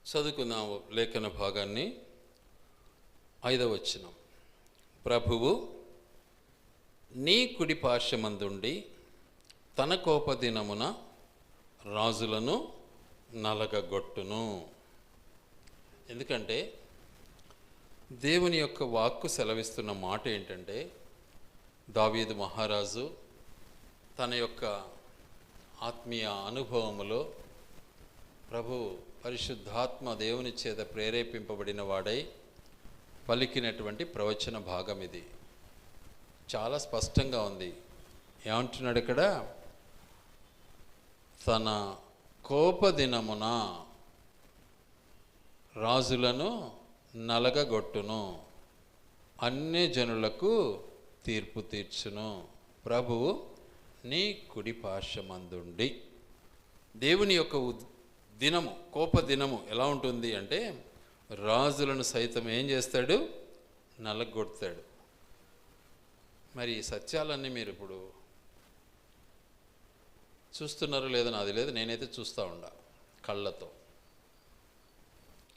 చదువుకున్నాము లేఖన భాగాన్ని. 5వ వచనం. ప్రభువు నీ కుడి పార్శ్వమందుండి తన కోపదినమున రాజులను నలగగొట్టును. ఎందుకంటే దేవుని యొక్క వాక్కు సెలవిస్తున్న మాట ఏంటంటే, దావీదు మహారాజు తన యొక్క ఆత్మీయ అనుభవములో ప్రభు పరిశుద్ధాత్మ దేవుని చేత ప్రేరేపింపబడిన వాడై పలికినటువంటి ప్రవచన భాగం ఇది. చాలా స్పష్టంగా ఉంది. ఏమంటున్నాడు ఇక్కడ? తన కోపదినమున రాజులను నలగగొట్టును, అన్ని జనులకు తీర్పు తీర్చును. ప్రభువు నీ కుడి పార్శ్వమందుండి. దేవుని యొక్క దినము, కోప దినము ఎలా ఉంటుంది అంటే, రాజులను సైతం ఏం చేస్తాడు? నలగొడతాడు. మరి ఈ సత్యాలన్నీ మీరు ఇప్పుడు చూస్తున్నారో లేదో నాది లేదు, నేనైతే చూస్తూ ఉండా కళ్ళతో.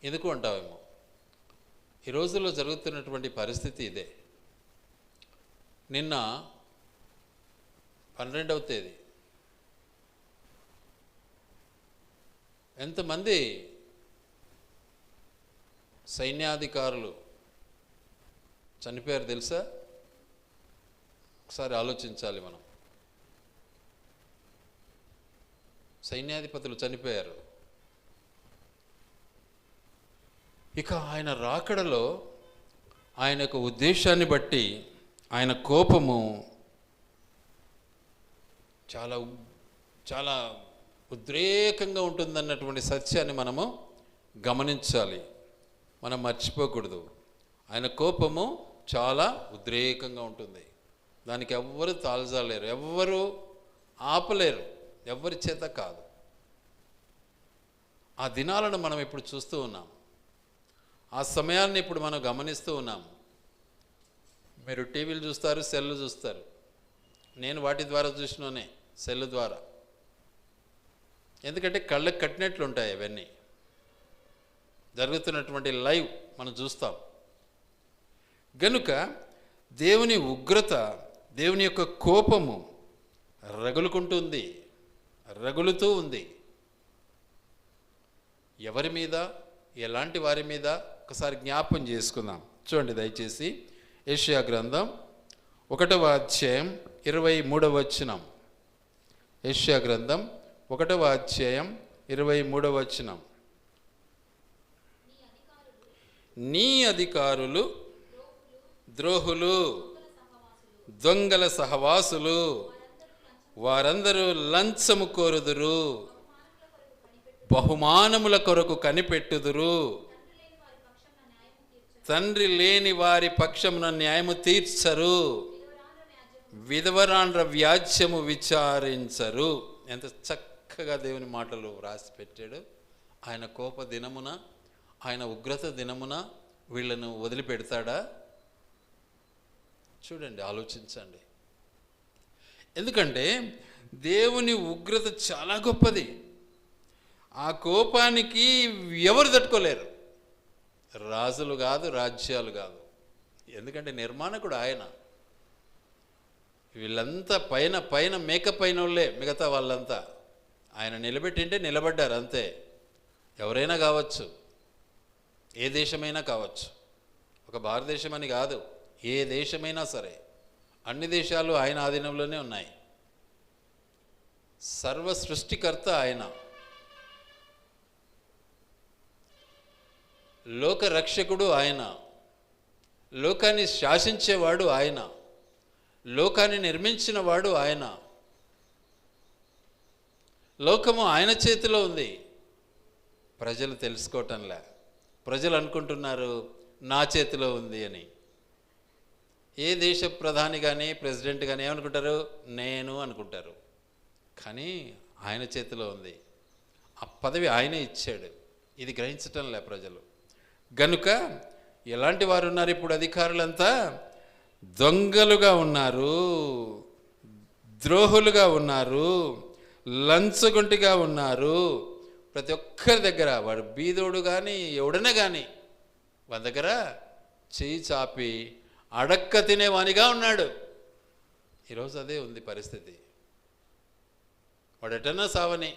ఎందుకు అంటావేమో, ఈ రోజుల్లో జరుగుతున్నటువంటి పరిస్థితి ఇదే. నిన్న 12వ తేదీ ఎంతమంది సైన్యాధికారులు చనిపోయారు తెలుసా? ఒకసారి ఆలోచించాలి మనం. సైన్యాధిపతులు చనిపోయారు. ఇక ఆయన రాకడలో ఆయన యొక్క ఉద్దేశాన్ని బట్టి ఆయన కోపము చాలా చాలా ఉద్రేకంగా ఉంటుందన్నటువంటి సత్యాన్ని మనము గమనించాలి. మనం మర్చిపోకూడదు. ఆయన కోపము చాలా ఉద్రేకంగా ఉంటుంది. దానికి ఎవ్వరు తాల్జాలేరు, ఎవ్వరు ఆపలేరు, ఎవ్వరి చేత కాదు. ఆ దినాలను మనం ఇప్పుడు చూస్తూ ఉన్నాం. ఆ సమయాన్ని ఇప్పుడు మనం గమనిస్తూ ఉన్నాం. మీరు టీవీలు చూస్తారు, సెల్లు చూస్తారు. నేను వాటి ద్వారా చూసినోనే, సెల్లు ద్వారా. ఎందుకంటే కళ్ళకు కట్టినట్లు ఉంటాయి అవన్నీ. జరుగుతున్నటువంటి లైవ్ మనం చూస్తాం. గనుక దేవుని ఉగ్రత, దేవుని యొక్క కోపము రగులుకుంటుంది, రగులుతూ ఉంది. ఎవరి మీద, ఎలాంటి వారి మీద ఒకసారి జ్ఞాపం చేసుకుందాం. చూడండి దయచేసి, యెషయా గ్రంథం 1వ అధ్యాయం 23వ వచనం. యెషయా గ్రంథం 1వ అధ్యాయం 23వ వచనం. నీ అధికారులు ద్రోహులు, దొంగల సహవాసులు, వారందరూ లంచము కోరుదురు, బహుమానముల కొరకు కనిపెట్టుదురు, తండ్రి లేని వారి పక్షమున న్యాయము తీర్చరు, విధవరాండ్ర వ్యాజ్యము విచారించరు. ఎంత చక్కగా దేవుని మాటలు రాసి పెట్టాడు. ఆయన కోప దినమున, ఆయన ఉగ్రత దినమున వీళ్ళను వదిలిపెడతాడా? చూడండి, ఆలోచించండి. ఎందుకంటే దేవుని ఉగ్రత చాలా గొప్పది. ఆ కోపానికి ఎవరు తట్టుకోలేరు. రాజులు కాదు, రాజ్యాలు కాదు. ఎందుకంటే నిర్మాణకుడు ఆయన. వీళ్ళంతా పైన పైన మేకపైన వాళ్ళే, మిగతా వాళ్ళంతా ఆయన నిలబెట్టింటే నిలబడ్డారు అంతే. ఎవరైనా కావచ్చు, ఏ దేశమైనా కావచ్చు. ఒక భారతదేశం అని కాదు, ఏ దేశమైనా సరే, అన్ని దేశాలు ఆయన ఆధీనంలోనే ఉన్నాయి. సర్వ సృష్టికర్త ఆయన. లోక రక్షకుడు ఆయన. లోకాన్ని శాసించేవాడు ఆయన. లోకాన్ని నిర్మించిన వాడు ఆయన. లోకము ఆయన చేతిలో ఉంది. ప్రజలు తెలుసుకోవటంలే. ప్రజలు అనుకుంటున్నారు నా చేతిలో ఉంది అని. ఏ దేశ ప్రధాని కానీ, ప్రెసిడెంట్ కానీ ఏమనుకుంటారు? నేను అనుకుంటారు. కానీ ఆయన చేతిలో ఉంది. ఆ పదవి ఆయనే ఇచ్చాడు. ఇది గ్రహించటంలే ప్రజలు. గనుక ఎలాంటి వారు ఉన్నారు ఇప్పుడు? అధికారులంతా దొంగలుగా ఉన్నారు, ద్రోహులుగా ఉన్నారు, లంచగొంటిగా ఉన్నారు, ప్రతి ఒక్కరి దగ్గర, వాడు బీదోడు కానీ ఎవడనే కానీ వాడి దగ్గర చేయి చాపి అడక్క తినేవానిగా ఉన్నాడు. ఈరోజు అదే ఉంది పరిస్థితి. వాడు ఎటన్నా సావని,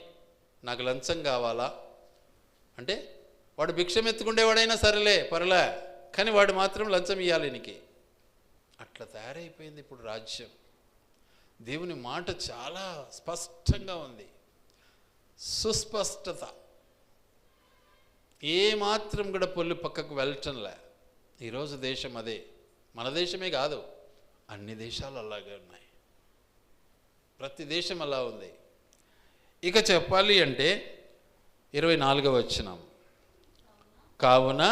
నాకు లంచం కావాలా అంటే వాడు భిక్షం ఎత్తుకుండేవాడైనా సరేలే పర్లే, కానీ వాడు మాత్రం లంచం ఇవ్వాలి నీకు. అట్లా తయారైపోయింది ఇప్పుడు రాజ్యం. దేవుని మాట చాలా స్పష్టంగా ఉంది, సుస్పష్టత, ఏమాత్రం కూడా పొల్లు పక్కకు వెళ్ళటంలే. ఈరోజు దేశం అదే, మన దేశమే కాదు, అన్ని దేశాలు అలాగే ఉన్నాయి, ప్రతి దేశం అలా ఉంది. ఇక చెప్పాలి అంటే 24వ వచనం, కావున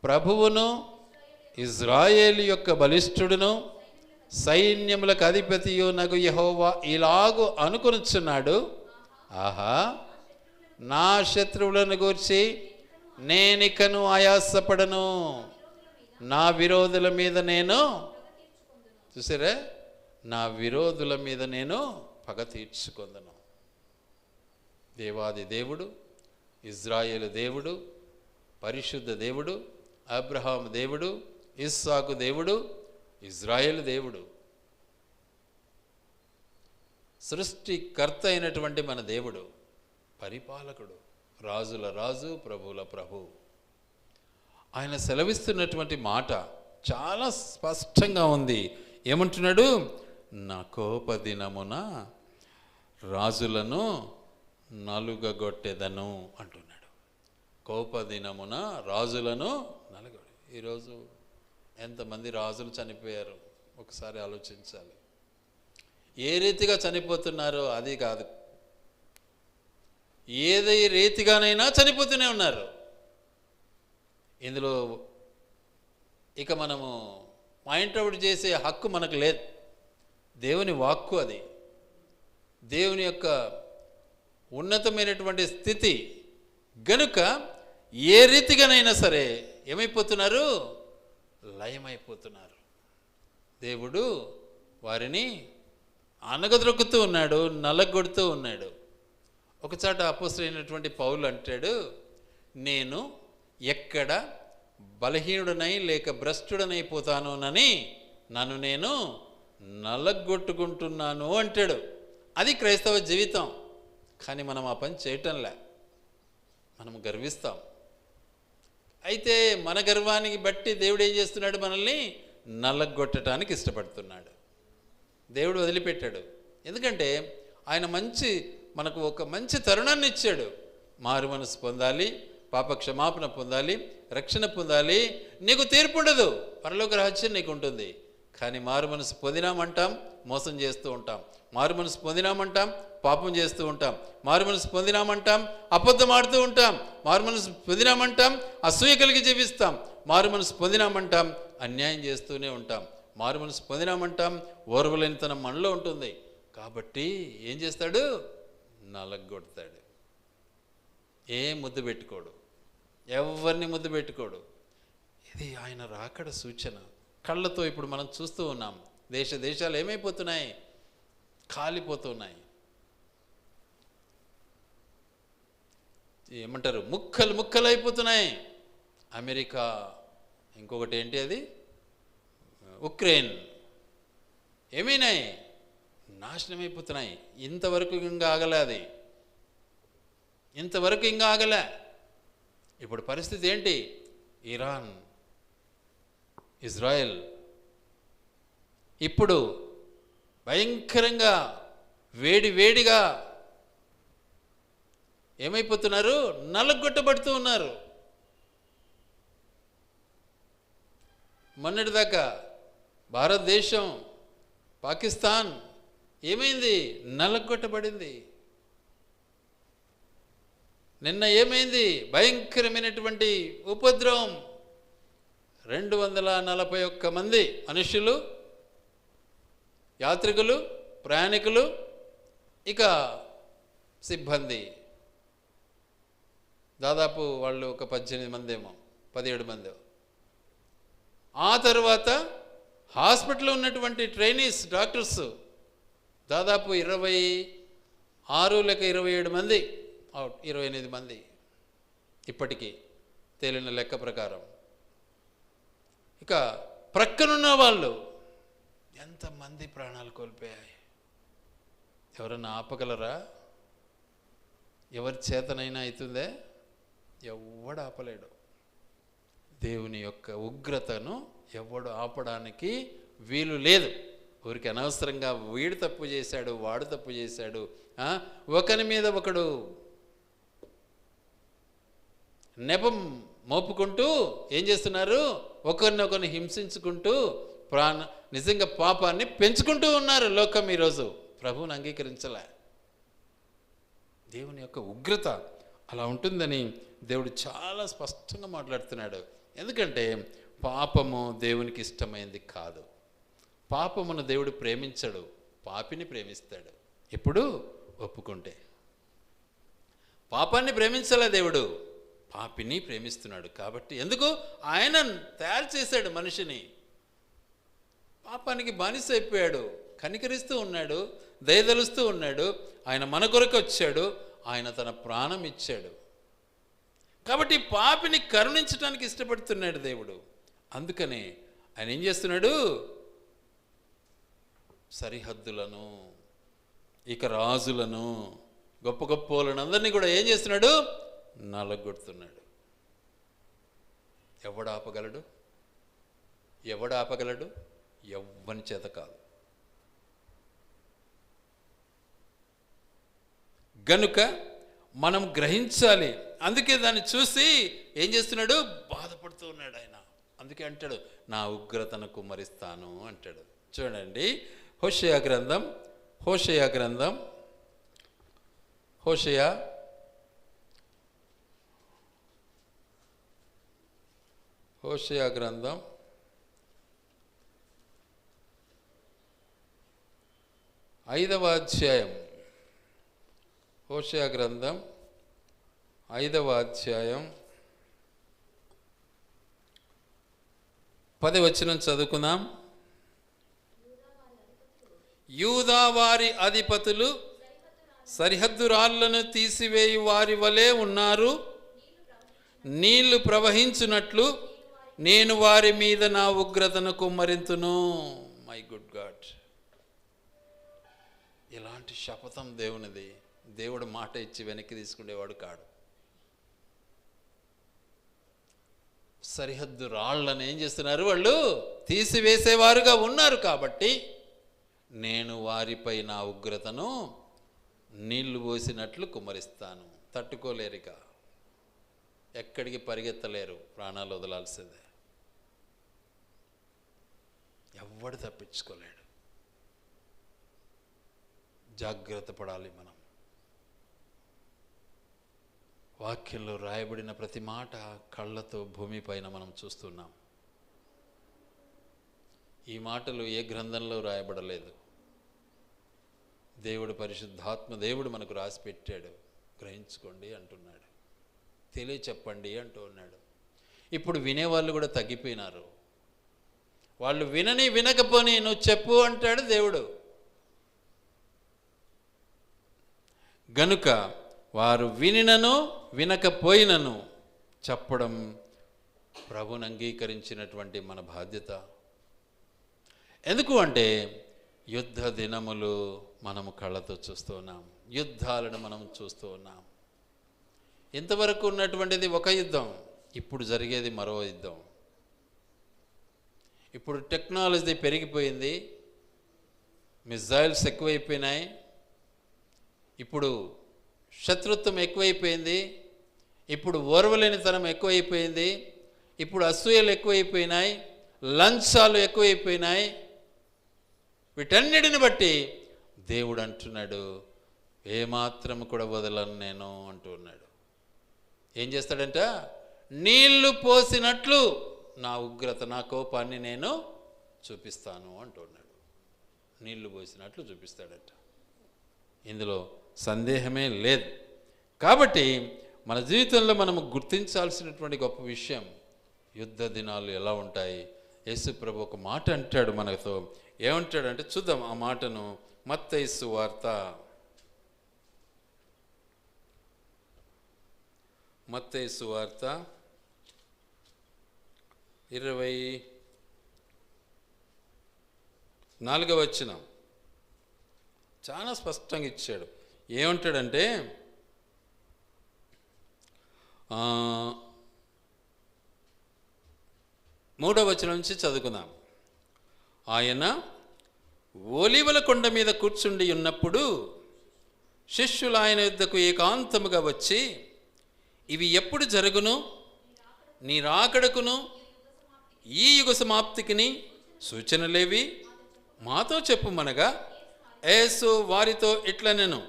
ప్రభువును ఇజ్రాయేలు యొక్క బలిష్ఠుడును సైన్యములకు అధిపతియు నగు యెహోవా ఇలాగు అనుకొనుచున్నాడు, ఆహా, నా శత్రువులను గూర్చి నేనికను ఆయాసపడను, నా విరోధుల మీద నేను, చూసారా, నా విరోధుల మీద నేను పగ తీర్చుకొందును. దేవాది దేవుడు, ఇజ్రాయేలు దేవుడు, పరిశుద్ధ దేవుడు, అబ్రహాము దేవుడు, ఇస్సాకు దేవుడు, ఇజ్రాయేలు దేవుడు, సృష్టికర్త అయినటువంటి మన దేవుడు, పరిపాలకుడు, రాజుల రాజు, ప్రభువుల ప్రభు. ఆయన సెలవిస్తున్నటువంటి మాట చాలా స్పష్టంగా ఉంది. ఏమంటున్నాడు? నా కోపదినమున రాజులను నలుగగొట్టెదను అంటున్నాడు. కోపదినమున రాజులను నలుగొట్టు. ఈరోజు ఎంతమంది రాజులు చనిపోయారు ఒకసారి ఆలోచించాలి. ఏ రీతిగా చనిపోతున్నారో అది కాదు, ఏదే రీతిగానైనా చనిపోతూనే ఉన్నారు. ఇందులో ఇక మనము పాయింట్అవుట్ చేసే హక్కు మనకు లేదు. దేవుని వాక్కు అది, దేవుని యొక్క ఉన్నతమైనటువంటి స్థితి గనుక ఏ రీతిగానైనా సరే ఏమైపోతున్నారు? లయమైపోతున్నారు. దేవుడు వారిని అనగదొక్కుతూ ఉన్నాడు, నలగొడుతూ ఉన్నాడు. ఒకచాట అపోస్తలుడైనటువంటి పౌలు అంటాడు, నేను ఎక్కడ బలహీనుడనై లేక భ్రష్టుడనైపోతానోనని నన్ను నేను నలగొట్టుకుంటున్నాను అంటాడు. అది క్రైస్తవ జీవితం. కానీ మనం ఆ పని చేయటంలే, మనం గర్విస్తాం. అయితే మన గర్వానికి బట్టి దేవుడు ఏం చేస్తున్నాడు? మనల్ని నలగొట్టడానికి ఇష్టపడుతున్నాడు. దేవుడు వదిలిపెట్టాడు. ఎందుకంటే ఆయన మనకు ఒక మంచి తరుణాన్ని ఇచ్చాడు. మారు మనసు పొందాలి, పాప క్షమాపణ పొందాలి, రక్షణ పొందాలి, నీకు తీర్పు ఉండదు, పరలోక రహస్యం నీకు ఉంటుంది. కానీ మారు మనసు పొందినామంటాం, మోసం చేస్తూ ఉంటాం. మారు మనసు పొందినామంటాం, పాపం చేస్తూ ఉంటాం. మారు మనసు పొందినామంటాం, అబద్ధం ఆడుతూ ఉంటాం. మారు మనసు పొందినామంటాం, అసూయ కలిగి జీవిస్తాం. మారు మనసు పొందినామంటాం, అన్యాయం చేస్తూనే ఉంటాం. మారు మనసు పొందినామంటాం, ఓర్వలేనితనం మనలో ఉంటుంది. కాబట్టి ఏం చేస్తాడు? నలగొడతాడు. ఏం ముద్దు పెట్టుకోడు, ఎవరిని ముద్దు పెట్టుకోడు. ఇది ఆయన రాకడ సూచన. కళ్ళతో ఇప్పుడు మనం చూస్తూ ఉన్నాం. దేశాలు ఏమైపోతున్నాయి? కాలిపోతున్నాయి. ఏమంటారు? ముక్కలు అయిపోతున్నాయి. అమెరికా, ఇంకొకటి ఏంటి అది, ఉక్రెయిన్, ఏమైనాయి? నాశనం అయిపోతున్నాయి. ఇంతవరకు ఇంకా ఆగలే, అది ఇంతవరకు ఇంకా ఆగలే. ఇప్పుడు పరిస్థితి ఏంటి? ఇరాన్, ఇజ్రాయెల్ ఇప్పుడు భయంకరంగా వేడిగా ఏమైపోతున్నారు? నలగొట్టబడుతూ ఉన్నారు. మొన్నటిదాకా భారతదేశం, పాకిస్తాన్ ఏమైంది? నలగొట్టబడింది. నిన్న ఏమైంది? భయంకరమైనటువంటి ఉపద్రవం. 241 మంది మనుషులు, యాత్రికులు, ప్రయాణికులు, ఇక సిబ్బంది, దాదాపు వాళ్ళు ఒక 18 మంది ఏమో, 17 మంది. ఆ తర్వాత హాస్పిటల్లో ఉన్నటువంటి ట్రైనీస్, డాక్టర్స్ దాదాపు 26 లేక 27 మంది అవుట్ 28 మంది ఇప్పటికీ తేలిన లెక్క ప్రకారం. ఇక ప్రక్కనున్న వాళ్ళు ఎంతమంది ప్రాణాలు కోల్పోయాయి. ఎవరన్నా ఆపగలరా? ఎవరి చేతనైనా అవుతుందే? ఎవడు ఆపలేడు. దేవుని యొక్క ఉగ్రతను ఎవడు ఆపడానికి వీలు లేదు. ఊరికి అనవసరంగా వీడు తప్పు చేశాడు, వాడు తప్పు చేశాడు, ఒకని మీద ఒకడు నెపం మోపుకుంటూ ఏం చేస్తున్నారు? ఒకరినొకరిని హింసించుకుంటూ నిజంగా పాపాన్ని పెంచుకుంటూ ఉన్నారు లోకం ఈరోజు. ప్రభువుని అంగీకరించలే. దేవుని యొక్క ఉగ్రత అలా ఉంటుందని దేవుడు చాలా స్పష్టంగా మాట్లాడుతున్నాడు. ఎందుకంటే పాపము దేవునికి ఇష్టమైంది కాదు. పాపమును దేవుడు ప్రేమించడు, పాపిని ప్రేమిస్తాడు. ఎప్పుడు? ఒప్పుకుంటే. పాపాన్ని ప్రేమించలే దేవుడు, పాపిని ప్రేమిస్తున్నాడు. కాబట్టి ఎందుకు? ఆయన తయారు చేశాడు మనిషిని, పాపానికి బానిస అయిపోయాడు, కనికరిస్తూ ఉన్నాడు, దయదలుస్తూ ఉన్నాడు. ఆయన మన కొరకు వచ్చాడు, ఆయన తన ప్రాణం ఇచ్చాడు. కాబట్టి పాపిని కరుణించడానికి ఇష్టపడుతున్నాడు దేవుడు. అందుకనే ఆయన ఏం చేస్తున్నాడు? సరిహద్దులను, ఇక రాజులను, గొప్ప గొప్ప వాళ్ళని అందరినీ కూడా ఏం చేస్తున్నాడు? నలగొడుతున్నాడు. ఎవడు ఆపగలడు? ఎవడు ఆపగలడు? ఎవ్వని చేత కాదు. గనుక మనం గ్రహించాలి. అందుకే దాన్ని చూసి ఏం చేస్తున్నాడు? బాధపడుతూ ఉన్నాడు ఆయన. అందుకే అంటాడు, నా ఉగ్రతను కుమ్మరిస్తాను అంటాడు. చూడండి, హోషేయ గ్రంథం హోషేయ 5వ అధ్యాయం. హోషేయ గ్రంథం 5వ అధ్యాయం 10వ వచనం చదువుకుందాం. యూదా వారి అధిపతులు సరిహద్దు రాళ్లను తీసివేయి వారి వలె ఉన్నారు. నీళ్లు ప్రవహించున్నట్లు నేను వారి మీద నా ఉగ్రతను కుమ్మరింతును. మై గుడ్ గాడ్, ఇలాంటి శపథం దేవునిది. దేవుడు మాట ఇచ్చి వెనక్కి తీసుకునేవాడు కాడు. సరిహద్దు రాళ్లను ఏం చేస్తున్నారు? వాళ్ళు తీసివేసేవారుగా ఉన్నారు. కాబట్టి నేను వారిపై నా ఉగ్రతను నీళ్లు పోసినట్లు కుమ్మరిస్తాను. తట్టుకోలేరిక, ఎక్కడికి పరిగెత్తలేరు, ప్రాణాలు వదలాల్సిందే. ఎవ్వడు తప్పించుకోలేడు. జాగ్రత్త పడాలి మనం. వాక్యంలో రాయబడిన ప్రతి మాట కళ్ళతో భూమిపైన మనం చూస్తున్నాం. ఈ మాటలు ఏ గ్రంథంలో రాయబడలేదు. దేవుడు, పరిశుద్ధాత్మ దేవుడు మనకు రాసి పెట్టాడు. గ్రహించుకోండి అంటున్నాడు, తెలియచెప్పండి అంటూ ఉన్నాడు. ఇప్పుడు వినేవాళ్ళు కూడా తగ్గిపోయినారు. వాళ్ళు వినకపోని నువ్వు చెప్పు అంటాడు దేవుడు. గనుక వారు వినినను వినకపోయినను చెప్పడం ప్రభుని అంగీకరించినటువంటి మన బాధ్యత. ఎందుకు అంటే యుద్ధ దినములు మనము కళ్ళతో చూస్తూ ఉన్నాం, యుద్ధాలను మనం చూస్తూ ఉన్నాం. ఇంతవరకు ఉన్నటువంటిది ఒక యుద్ధం, ఇప్పుడు జరిగేది మరో యుద్ధం. ఇప్పుడు టెక్నాలజీ పెరిగిపోయింది, మిజైల్స్ ఎక్కువైపోయినాయి, ఇప్పుడు శత్రుత్వం ఎక్కువైపోయింది, ఇప్పుడు ఓర్వలేనితనం ఎక్కువైపోయింది, ఇప్పుడు అసూయలు ఎక్కువైపోయినాయి, లంచాలు ఎక్కువైపోయినాయి. వీటన్నిటిని బట్టి దేవుడు అంటున్నాడు, ఏమాత్రం కూడా వదలను నేను అంటూ ఉన్నాడు. ఏం చేస్తాడంట? నీళ్లు పోసినట్లు నా ఉగ్రత, నా కోపాన్ని నేను చూపిస్తాను అంటున్నాడు. నీళ్లు పోసినట్లు చూపిస్తాడట. ఇందులో సందేహమే లేదు. కాబట్టి మన జీవితంలో మనము గుర్తించాల్సినటువంటి గొప్ప విషయం, యుద్ధ దినాలు ఎలా ఉంటాయి. యేసు ప్రభు ఒక మాట అంటాడు మనతో. ఏమంటాడంటే చూద్దాం ఆ మాటను. మత్తయి సువార్త మత్తయి సువార్త 24వ వచనం చాలా స్పష్టంగా ఇచ్చాడు. ఏమంటాడంటే 3వ వచనం నుంచి చదువుకుందాం. ఆయన ఒలీవల కొండ మీద కూర్చుండి ఉన్నప్పుడు శిష్యులు ఆయన యుద్ధకు ఏకాంతముగా వచ్చి, ఇవి ఎప్పుడు జరుగును? నీ రాకడకును ఈ యుగ సమాప్తికిని సూచనలేవి? మాతో చెప్పుమనగా, యేసు వారితో ఇట్లనెను,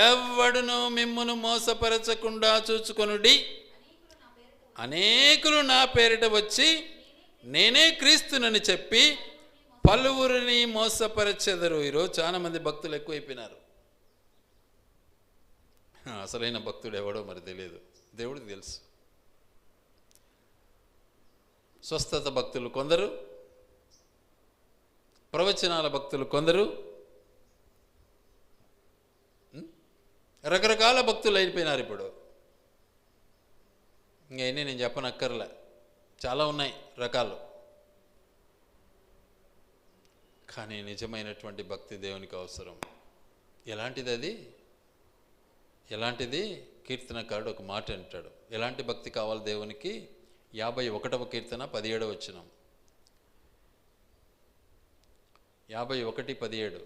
ఎవ్వడును మిమ్మును మోసపరచకుండా చూచుకొనుడి. అనేకులు నా పేరిట వచ్చి నేనే క్రీస్తునని చెప్పి పలువురిని మోసపరచెదరు. ఈరోజు చాలా మంది భక్తులు ఎక్కువైపోయినారు. అసలైన భక్తుడు ఎవడో మరి తెలియదు, దేవుడికి తెలుసు. స్వస్థత భక్తులు కొందరు, ప్రవచనాల భక్తులు కొందరు, రకరకాల భక్తులు అయిపోయినారు ఇప్పుడు. ఇంకన్నీ నేను చెప్పనక్కర్లే, చాలా ఉన్నాయి రకాలు. కానీ నిజమైనటువంటి భక్తి దేవునికి అవసరం. ఎలాంటిది అది? ఎలాంటిది? కీర్తనకారుడు ఒక మాట అంటాడు. ఎలాంటి భక్తి కావాలి దేవునికి? 51వ కీర్తన 17వ వచనం. 51:17.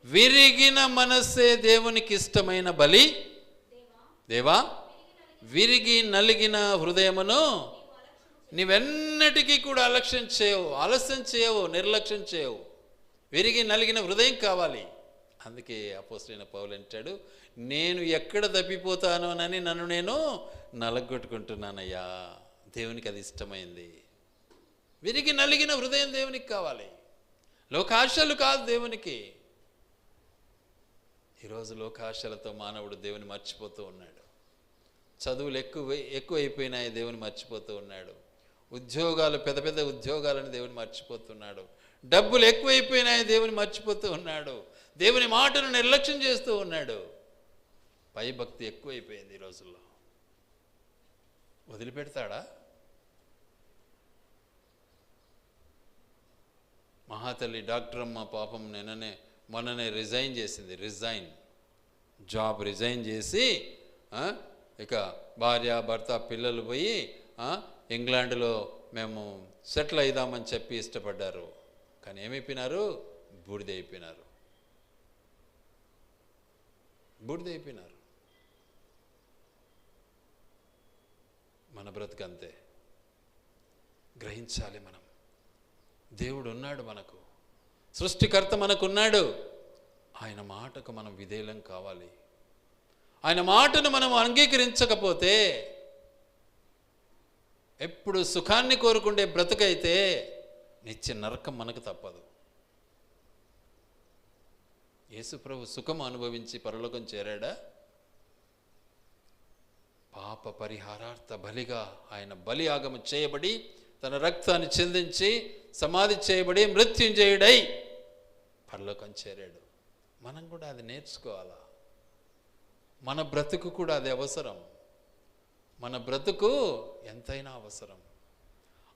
విరిగిన మనస్సే దేవునికి ఇష్టమైన బలి. దేవా, విరిగి నలిగిన హృదయమును నీవెన్నటికీ కూడా ఆలస్యం చేయవు, నిర్లక్ష్యం చేయవు. విరిగి నలిగిన హృదయం కావాలి. అందుకే అపోస్తలుడైన పౌలు అంటాడు, నేను ఎక్కడ తప్పిపోతానోనని నన్ను నేను నలగొట్టుకుంటున్నానయ్యా. దేవునికి అది ఇష్టమైంది. విరిగి నలిగిన హృదయం దేవునికి కావాలి, లోకాశలు కాదు దేవునికి. ఈరోజు లోకాశలతో మానవుడు దేవుని మర్చిపోతూ ఉన్నాడు. చదువులు ఎక్కువైపోయినాయి, దేవుని మర్చిపోతూ ఉన్నాడు. ఉద్యోగాలు, పెద్ద పెద్ద ఉద్యోగాలను దేవుని మర్చిపోతున్నాడు. డబ్బులు ఎక్కువైపోయినాయి, దేవుని మర్చిపోతూ ఉన్నాడు. దేవుని మాటను నిర్లక్ష్యం చేస్తూ ఉన్నాడు. పై భక్తి ఎక్కువైపోయింది ఈ రోజుల్లో. వదిలిపెడతాడా? మహాతల్లి డాక్టర్ అమ్మ పాపం మొన్ననే రిజైన్ చేసింది. జాబ్ రిజైన్ చేసి ఇక భార్య భర్త పిల్లలు పోయి ఇంగ్లాండ్లో మేము సెటిల్ అయిదామని చెప్పి ఇష్టపడ్డారు. కానీ ఏమైపోయినారు? బూడిదైపోయినారు. మన బ్రతుకంతే. గ్రహించాలి మనం. దేవుడు ఉన్నాడు మనకు, సృష్టికర్త మనకున్నాడు. ఆయన మాటకు మనం విధేయులం కావాలి. ఆయన మాటను మనం అంగీకరించకపోతే ఎప్పుడు సుఖాన్ని కోరుకుంటే బ్రతుకైతే నిత్య నరకం మనకు తప్పదు. యేసుప్రభు సుఖం అనుభవించి పరలోకం చేరాడా? పాప పరిహారార్థ బలిగా ఆయన బలియాగము చేయబడి, తన రక్తాన్ని చిందించి సమాధి చేయబడి మృత్యుంజయుడై పరలోకం చేరాడు. మనం కూడా అది నేర్చుకోవాలా. మన బ్రతుకు కూడా అది అవసరం. మన బ్రతుకు ఎంతైనా అవసరం.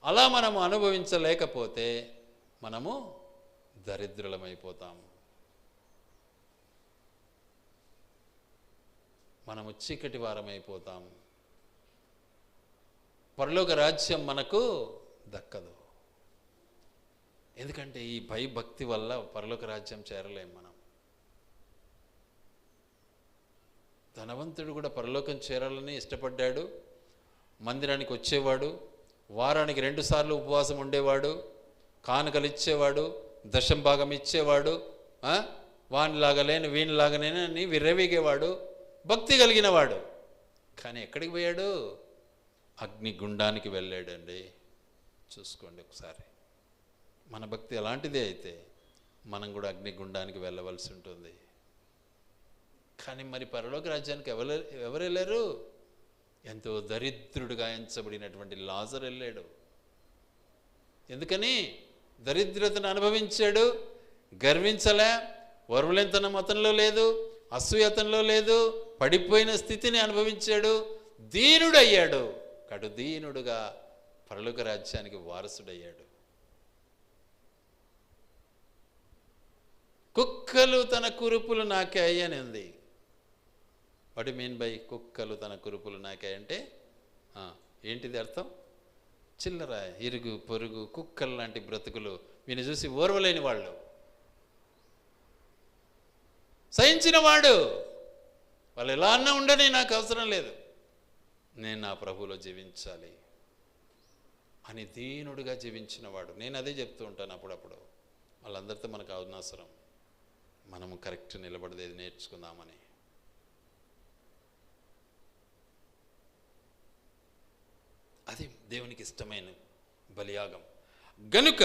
అలా మనము అనుభవించలేకపోతే మనము దరిద్రులమైపోతాము. మనము చీకటి వారమైపోతాము. పరలోక రాజ్యం మనకు దక్కదు. ఎందుకంటే ఈ భక్తి వల్ల పరలోక రాజ్యం చేరలేం మనం. ధనవంతుడు కూడా పరలోకం చేరాలని ఇష్టపడ్డాడు. మందిరానికి వచ్చేవాడు, వారానికి 2 సార్లు ఉపవాసం ఉండేవాడు, కానుకలు ఇచ్చేవాడు, దశం భాగం ఇచ్చేవాడు, వానిలాగలేని వీనిలాగలేని విర్రవీగేవాడు, భక్తి కలిగిన వాడు. కానీ ఎక్కడికి పోయాడు? అగ్నిగుండానికి వెళ్ళాడండి. చూసుకోండి ఒకసారి. మన భక్తి ఎలాంటిదే అయితే మనం కూడా అగ్నిగుండానికి వెళ్ళవలసి ఉంటుంది. కానీ మరి పరలోక రాజ్యానికి ఎవరు వెళ్ళారు? ఎంతో దరిద్రుడుగా ఎంచబడినటువంటి లాజరు వెళ్ళాడు. ఎందుకని? దరిద్రతను అనుభవించాడు, గర్వించలే, వరువులెంతన మతంలో లేదు, అసూయతంలో లేదు, పడిపోయిన స్థితిని అనుభవించాడు, దీనుడయ్యాడు, కడు దీనుడుగా పరలోక రాజ్యానికి వారసుడయ్యాడు. కుక్కలు తన కురుపులు నాకాయి అని ఉంది. వాట్ యు మీన్ బై కుక్కలు తన కురుపులు నాకాయి అంటే ఏంటిది అర్థం? చిల్లర, ఇరుగు పొరుగు, కుక్కలు లాంటి బ్రతుకులు వీని చూసి ఓర్వలేని వాళ్ళు. సహించిన వాడు, వాళ్ళు ఎలా అన్నా ఉండని, నాకు అవసరం లేదు, నేను నా ప్రభువులో జీవించాలి అని దీనుడుగా జీవించిన వాడు. నేను అదే చెప్తూ ఉంటాను అప్పుడప్పుడు. వాళ్ళందరితో మనకు అవసరం, మనము కరెక్ట్ నిలబడేది నేర్చుకుందామని. అది దేవునికి ఇష్టమైన బలియాగం. గనుక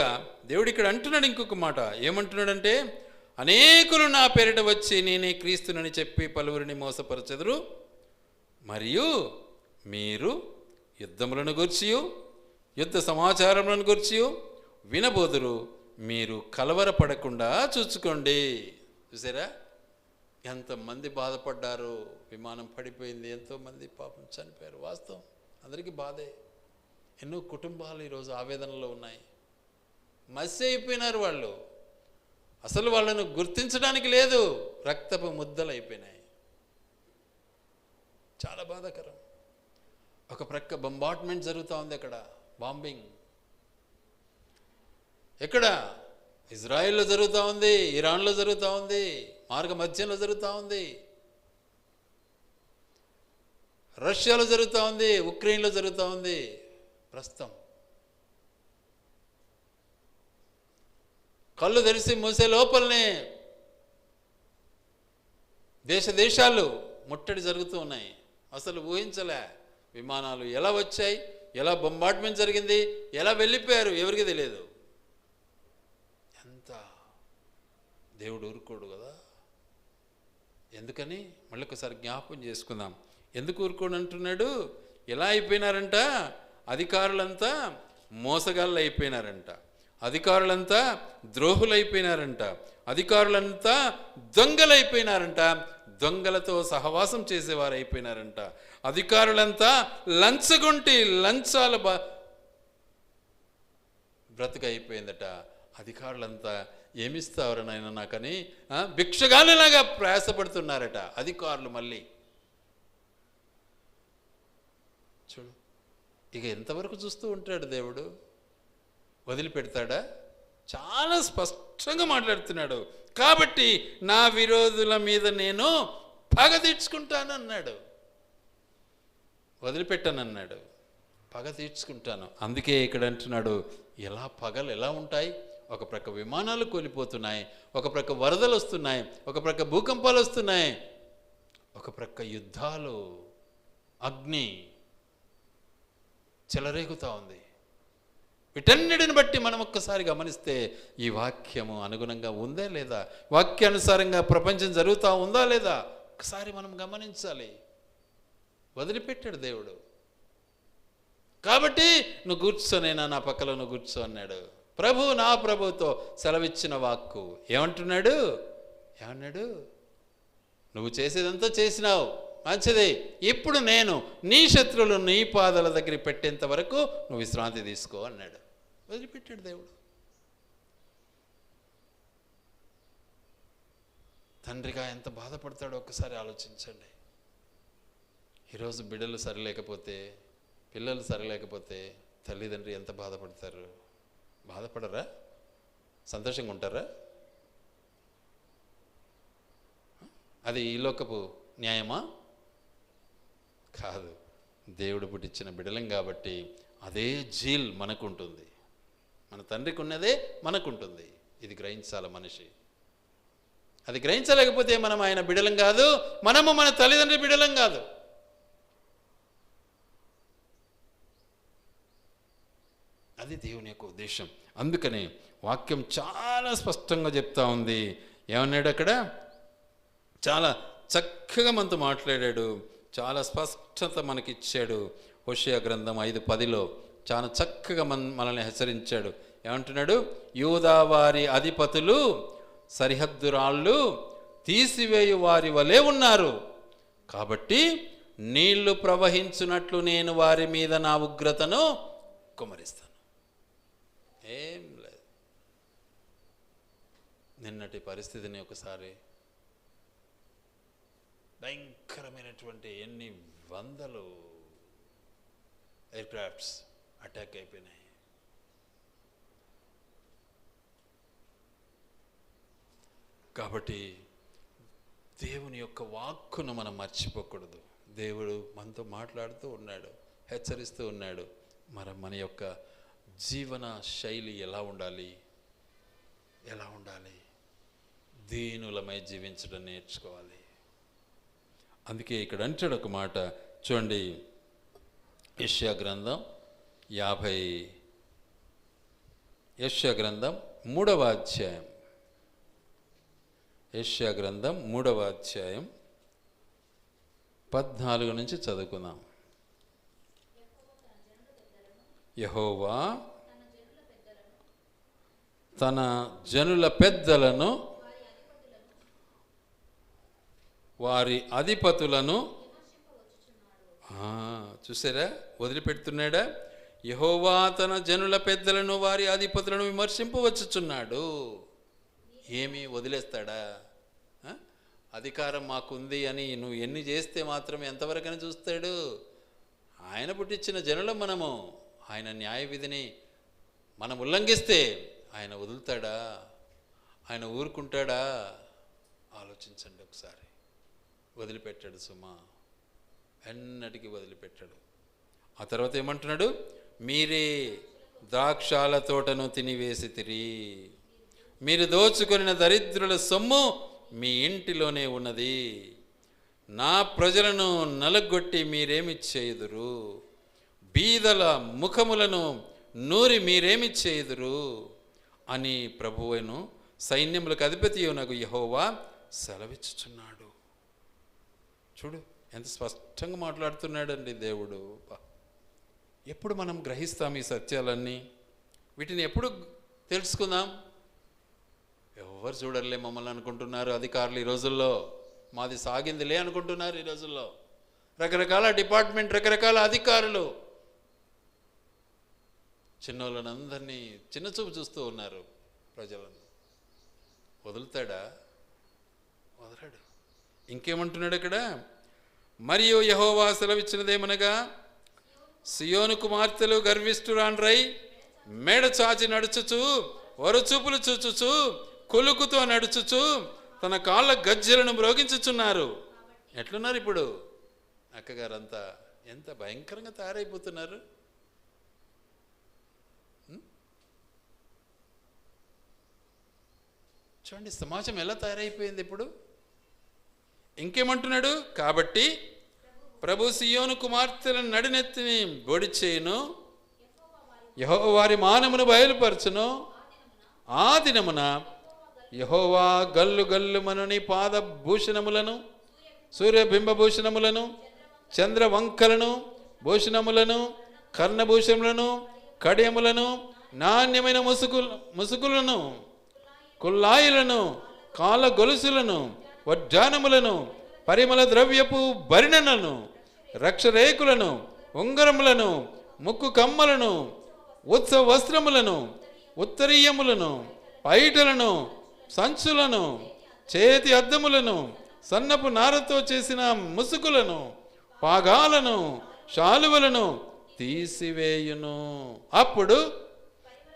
దేవుడు ఇక్కడ అంటున్నాడు ఇంకొక మాట. ఏమంటున్నాడంటే, అనేకులు నా పేరిట వచ్చి నేనే క్రీస్తునని చెప్పి పలువురిని మోసపరచెదరు, మరియు మీరు యుద్ధములను గూర్చియు యుద్ధ సమాచారములను గూర్చియు వినబోదురు, మీరు కలవరపడకుండా చూసుకోండి. చూసారా ఎంతమంది బాధపడ్డారు? విమానం పడిపోయింది, ఎంతోమంది పాపం చనిపోయారు. వాస్తవం, అందరికీ బాధే. ఎన్నో కుటుంబాలు ఈరోజు ఆవేదనలో ఉన్నాయి. మసి అయిపోయినారు వాళ్ళు, అసలు వాళ్ళను గుర్తించడానికి లేదు, రక్తపు ముద్దలు అయిపోయినాయి. చాలా బాధాకరం. ఒక ప్రక్క బొంబార్డ్మెంట్ జరుగుతూ ఉంది, అక్కడ బాంబింగ్. ఎక్కడ? ఇజ్రాయెల్లో జరుగుతూ ఉంది, ఇరాన్లో జరుగుతూ ఉంది, మార్గ మధ్యంలో జరుగుతూ ఉంది, రష్యాలో జరుగుతూ ఉంది, ఉక్రెయిన్లో జరుగుతూ ఉంది. ప్రస్తుతం కళ్ళు తెరిచి మూసే లోపలనే దేశాలు ముట్టడి జరుగుతూ ఉన్నాయి. అసలు ఊహించలే. విమానాలు ఎలా వచ్చాయి, ఎలా బొంబార్డ్మెంట్ జరిగింది, ఎలా వెళ్ళిపోయారు, ఎవరికి తెలియదు. ఎంత దేవుడు ఊరుకోడు కదా. ఎందుకని మళ్ళీ ఒకసారి జ్ఞాపకం చేసుకుందాం. ఎందుకు ఊరుకోడు అంటున్నాడు? ఎలా అయిపోయినారంట? అధికారులంతా మోసగాళ్ళు అయిపోయినారంట, అధికారులంతా ద్రోహులైపోయినారంట, అధికారులంతా దొంగలైపోయినారంట, దొంగలతో సహవాసం చేసేవారు అయిపోయినారంట, అధికారులంతా లంచగొంటి లంచాల బ్రతుకు అయిపోయిందట. అధికారులంతా ఏమిస్తావరు నాయన నాకని భిక్షగాళ్ళలాగా ప్రయాసపడుతున్నారట అధికారులు. మళ్ళీ చూడు, ఇక ఎంతవరకు చూస్తూ ఉంటాడు దేవుడు? వదిలిపెడతాడా? చాలా స్పష్టంగా మాట్లాడుతున్నాడు. కాబట్టి నా విరోధుల మీద నేను పగ తీర్చుకుంటాను అన్నాడు. వదిలిపెట్టానన్నాడు, పగ తీర్చుకుంటాను. అందుకే ఇక్కడ అంటున్నాడు, ఎలా పగలు ఎలా ఉంటాయి? ఒక ప్రక్క విమానాలు కూలిపోతున్నాయి, ఒక ప్రక్క వరదలు వస్తున్నాయి, ఒక ప్రక్క భూకంపాలు వస్తున్నాయి, ఒక ప్రక్క యుద్ధాలు, అగ్ని చెలరేగుతూ ఉంది. వీటన్నిటిని బట్టి మనం ఒక్కసారి గమనిస్తే ఈ వాక్యము అనుగుణంగా ఉందా లేదా, వాక్యానుసారంగా ప్రపంచం జరుగుతూ ఉందా లేదా ఒకసారి మనం గమనించాలి. వదిలిపెట్టాడు దేవుడు. కాబట్టి నువ్వు కూర్చోనైనా నా పక్కలో నువ్వు కూర్చో అన్నాడు. ప్రభు నా ప్రభుతో సెలవిచ్చిన వాక్కు ఏమంటున్నాడు? ఏమన్నాడు? నువ్వు చేసేదంతా చేసినావు, మంచిది. ఇప్పుడు నేను నీ శత్రువులు నీ పాదాల దగ్గర పెట్టేంత వరకు నువ్వు విశ్రాంతి తీసుకో అన్నాడు. వదిలిపెట్టాడు దేవుడు. తండ్రిగా ఎంత బాధపడతాడో ఒక్కసారి ఆలోచించండి. ఈరోజు బిడ్డలు సరిలేకపోతే, పిల్లలు సరిలేకపోతే తల్లిదండ్రి ఎంత బాధపడతారు? బాధపడరా? సంతోషంగా ఉంటారా? అది ఈ లోకపు న్యాయమా? కాదు. దేవుడు పుట్టించిన బిడ్డలం కాబట్టి అదే జీల్ మనకుంటుంది, మన తండ్రికి ఉన్నదే మనకుంటుంది. ఇది గ్రహించాలి మనిషి. అది గ్రహించలేకపోతే మనం ఆయన బిడ్డలం కాదు, మనము మన తల్లిదండ్రి బిడ్డలం కాదు. అది దేవుని యొక్క ఉద్దేశం. అందుకని వాక్యం చాలా స్పష్టంగా చెప్తా ఉంది. ఏమన్నాడు అక్కడ? చాలా చక్కగా మనతో మాట్లాడాడు, చాలా స్పష్టత మనకిచ్చాడు. హోషేయ గ్రంథం 5:10 చాలా చక్కగా మనల్ని హెచ్చరించాడు. ఏమంటున్నాడు? యూదా వారి అధిపతులు సరిహద్దు రాళ్ళు తీసివేయు వారి వలె ఉన్నారు, కాబట్టి నీళ్లు ప్రవహించున్నట్లు నేను వారి మీద నా ఉగ్రతను కుమ్మరిస్తాను. ఏం లేదు. నిన్నటి పరిస్థితిని ఒకసారి, భయంకరమైనటువంటి ఎన్ని వందలు ఎయిర్క్రాఫ్ట్స్ అటాక్ అయిపోయినాయి. కాబట్టి దేవుని యొక్క వాక్కును మనం మర్చిపోకూడదు. దేవుడు మనతో మాట్లాడుతూ ఉన్నాడు, హెచ్చరిస్తూ ఉన్నాడు. మన యొక్క జీవన శైలి ఎలా ఉండాలి, దీనులమై జీవించడం నేర్చుకోవాలి. అందుకే ఇక్కడ అంటాడు ఒక మాట చూడండి, యెషయా గ్రంథం 3వ అధ్యాయం, యెషయా గ్రంథం 3వ అధ్యాయం 14 నుంచి చదువుకుందాం. యెహోవా తన జనుల పెద్దలను వారి అధిపతులను చూసారా, వదిలిపెడుతున్నాడా? యెహోవా తన జనుల పెద్దలను వారి అధిపతులను విమర్శింపవచ్చుచున్నాడు. ఏమి వదిలేస్తాడా? అధికారం మాకుంది అని నువ్వు ఎన్ని చేస్తే మాత్రం ఎంతవరకని చూస్తాడు? ఆయన పుట్టించిన జనులం మనము. ఆయన న్యాయ విధిని మనం ఉల్లంఘిస్తే ఆయన వదులుతాడా? ఆయన ఊరుకుంటాడా? ఆలోచించండి ఒకసారి. వదిలిపెట్టాడు సుమా, ఎన్నటికీ వదిలిపెట్టాడు. ఆ తర్వాత ఏమంటున్నాడు? మీరే ద్రాక్షాల తోటను తినివేసితిరి, మీరు దోచుకొనిన దరిద్రుల సొమ్ము మీ ఇంటిలోనే ఉన్నది, నా ప్రజలను నలగొట్టి మీరేమి చేయుదురు, బీదల ముఖములను నూరి మీరేమి చేయుదురు అని ప్రభువును సైన్యములకు అధిపతియునగు యెహోవా సెలవిచ్చుచున్నాడు. చూడు ఎంత స్పష్టంగా మాట్లాడుతున్నాడండి దేవుడు. ఎప్పుడు మనం గ్రహిస్తాం ఈ సత్యాలన్నీ? వీటిని ఎప్పుడు తెలుసుకుందాం? ఎవరు చూడలే మమ్మల్ని అనుకుంటున్నారు అధికారులు ఈ రోజుల్లో. మాది సాగిందిలే అనుకుంటున్నారు ఈ రోజుల్లో. రకరకాల డిపార్ట్మెంట్, రకరకాల అధికారులు చిన్నోళ్ళనందరినీ చిన్నచూపు చూస్తూ ఉన్నారు ప్రజలను. వదులుతాడా? వదలడు. ఇంకేమంటున్నాడు ఇక్కడ? మరియు యెహోవా సెలవిచ్చినదేమనగా, సియోను కుమార్తెలు గర్విష్ఠురాండ్రై మేడ చాచి నడుచుచు, వరచూపులు చూచుచు, కొలుకుతో నడుచుచు, తన కాళ్ళ గజ్జెలను మ్రోగించుచున్నారు. ఎట్లున్నారు ఇప్పుడు అక్కగారంతా? ఎంత భయంకరంగా తయారైపోతున్నారు. చూడండి సమాజం ఎలా తయారైపోయింది ఇప్పుడు. ఇంకేమంటున్నాడు? కాబట్టి ప్రభు సియోను కుమార్తెలను నడినెత్తిని బొడి చేయును, యెహోవా వారి మానమును బయలుపరచును. ఆ దినమున యెహోవా గల్లు గల్లు మనుని పాదభూషణములను, సూర్యబింబభూషణములను, చంద్రవంకలను, భూషణములను, కర్ణభూషణములను, కడియములను, నాణ్యమైన ముసుగులను, కుల్లాయిలను, కాళ్ళ గొలుసులను, వడ్డానములను, పరిమళ ద్రవ్యపు భరిణలను, రక్షరేకులను, ఉంగరములను, ముక్కు కమ్మలను, ఉత్సవ వస్త్రములను, ఉత్తరీయములను, పైటలను, సంచులను, చేతి అద్దములను, సన్నపు నారతో చేసిన ముసుగులను, పాగాలను, శాలువలను తీసివేయును. అప్పుడు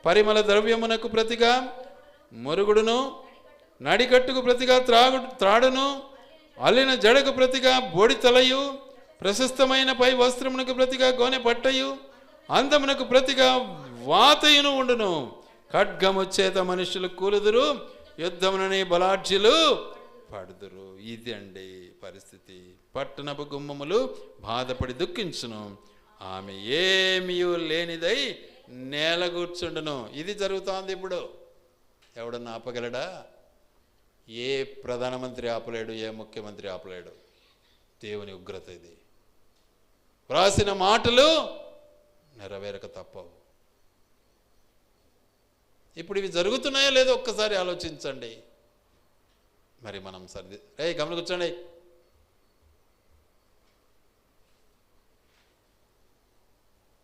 పరిమళ ద్రవ్యమునకు ప్రతిగా మురుగుడును, నడికట్టుకు ప్రతిగా త్రాడును, అల్లిన జడకు ప్రతిగా బొడి తలయు, ప్రశస్తమైన పై వస్త్రమునకు ప్రతిగా గోనె పట్టయు, అందమునకు ప్రతిగా వాతయును ఉండును. ఖడ్గము చేత మనుషులు కూలుదురు, యుద్ధమునని బలాఢ్యులు పడుదురు. ఇది అండి పరిస్థితి. పట్టణపు గుమ్మములు బాధపడి దుఃఖించును, ఆమె ఏమీ లేనిదై నేల కూర్చుండును. ఇది జరుగుతోంది ఇప్పుడు. ఎవడన్నా ఆపగలడా? ఏ ప్రధానమంత్రి ఆపలేడు, ఏ ముఖ్యమంత్రి ఆపలేడు. దేవుని ఉగ్రత ఇది. వ్రాసిన మాటలు నెరవేరక తప్పవు. ఇప్పుడు ఇవి జరుగుతున్నాయో లేదో ఒక్కసారి ఆలోచించండి. మరి మనం గమని కూర్చోండి.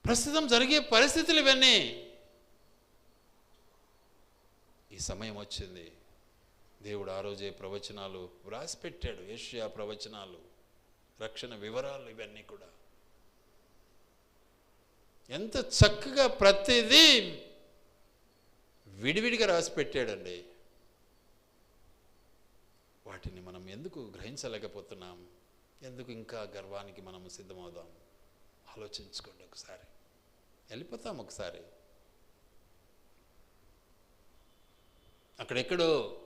ప్రస్తుతం జరిగే పరిస్థితులు ఇవన్నీ. ఈ సమయం వచ్చింది. దేవుడు ఆ రోజే ప్రవచనాలు వ్రాసిపెట్టాడు. యెషయా ప్రవచనాలు, రక్షణ వివరాలు, ఇవన్నీ కూడా ఎంత చక్కగా ప్రతిదీ విడివిడిగా రాసి పెట్టాడండి. వాటిని మనం ఎందుకు గ్రహించలేకపోతున్నాం? ఎందుకు ఇంకా గర్వానికి మనం సిద్ధమవుదాం? ఆలోచించుకోండి ఒకసారి. వెళ్ళిపోతాం ఒకసారి. అక్కడెక్కడో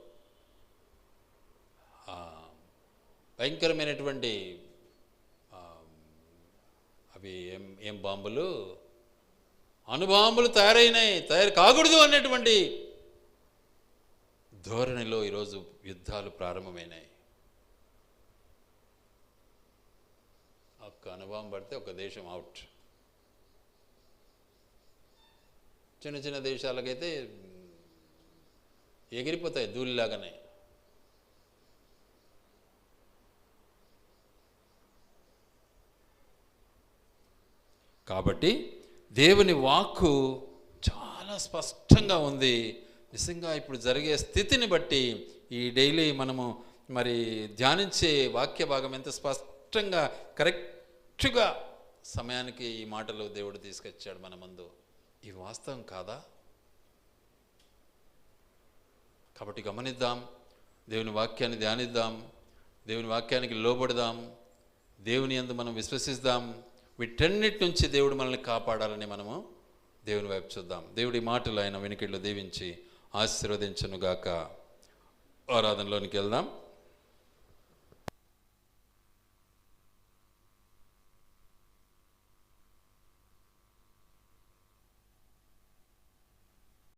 భయంకరమైనటువంటి అవి ఏం బాంబులు, అణుబాంబులు తయారు కాకూడదు అనేటువంటి ధోరణిలో ఈరోజు యుద్ధాలు ప్రారంభమైనాయి. ఒక్క అణుబాంబు పడితే ఒక దేశం అవుట్. చిన్న చిన్న దేశాలకైతే ఎగిరిపోతాయి ధూళిలాగానే. కాబట్టి దేవుని వాక్కు చాలా స్పష్టంగా ఉంది. నిజంగా ఇప్పుడు జరిగే స్థితిని బట్టి ఈ డైలీ మనము మరి ధ్యానించే వాక్య భాగం ఎంత స్పష్టంగా కరెక్ట్గా సమయానికి ఈ మాటలు దేవుడు తీసుకొచ్చాడు మన ముందు. ఇవి వాస్తవం కాదా? కాబట్టి గమనిద్దాం, దేవుని వాక్యాన్ని ధ్యానిద్దాం, దేవుని వాక్యానికి లోబడదాం, దేవుని యందు మనం విశ్వసిద్దాం. వీటన్నిటి నుంచి దేవుడు మనల్ని కాపాడాలని మనము దేవుని వైపు చూద్దాం. దేవుడి మాటలు ఆయన వెనుకల్లో దీవించి ఆశీర్వదించునుగాక. ఆరాధనలోనికి వెళ్దాం.